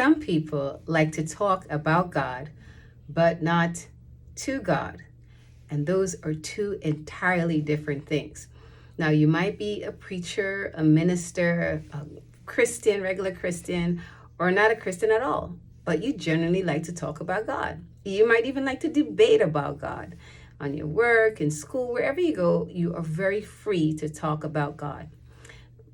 Some people like to talk about God, but not to God. And those are two entirely different things. Now, you might be a preacher, a minister, a Christian, regular Christian, or not a Christian at all, but you generally like to talk about God. You might even like to debate about God. On your work, in school, wherever you go, you are very free to talk about God.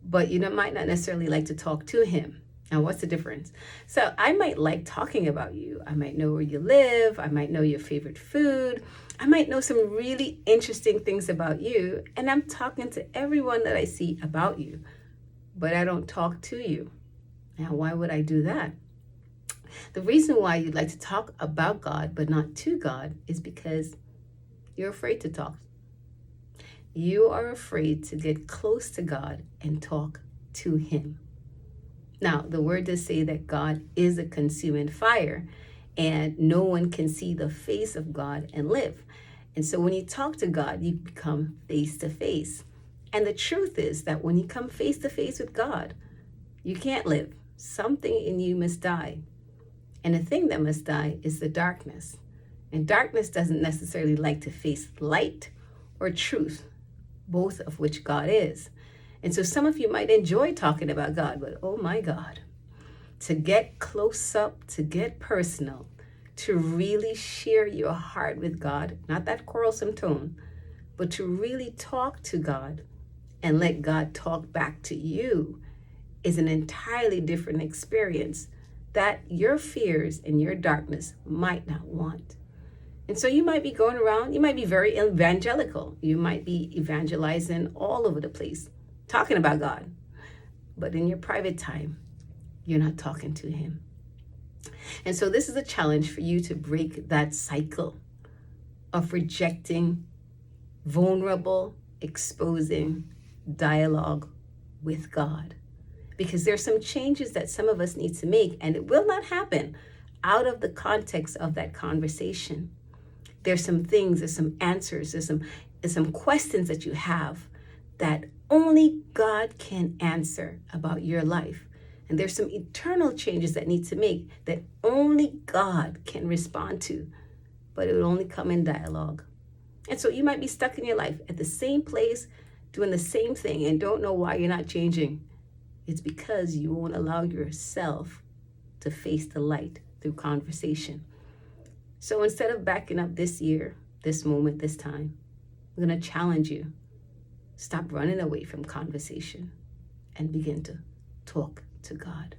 But you might not necessarily like to talk to Him. Now, what's the difference? So I might like talking about you. I might know where you live. I might know your favorite food. I might know some really interesting things about you. And I'm talking to everyone that I see about you, but I don't talk to you. Now, why would I do that? The reason why you'd like to talk about God, but not to God, is because you're afraid to talk. You are afraid to get close to God and talk to Him. Now, the word does say that God is a consuming fire, and no one can see the face of God and live. And so when you talk to God, you become face to face. And the truth is that when you come face to face with God, you can't live. Something in you must die. And the thing that must die is the darkness. And darkness doesn't necessarily like to face light or truth, both of which God is. And so some of you might enjoy talking about God, but oh my God, to get close up, to get personal, to really share your heart with God, not that quarrelsome tone, but to really talk to God and let God talk back to you is an entirely different experience that your fears and your darkness might not want. And so you might be going around, you might be very evangelical. You might be evangelizing all over the place, talking about God. But in your private time, you're not talking to Him. And so this is a challenge for you to break that cycle of rejecting vulnerable, exposing dialogue with God. Because there's some changes that some of us need to make, and it will not happen out of the context of that conversation. There's some things, there's some answers, there's some questions that you have that only God can answer about your life. And there's some eternal changes that need to make that only God can respond to, but it will only come in dialogue. And so you might be stuck in your life at the same place, doing the same thing, and don't know why you're not changing. It's because you won't allow yourself to face the light through conversation. So instead of backing up this year, this moment, this time, I'm going to challenge you. Stop running away from conversation and begin to talk to God.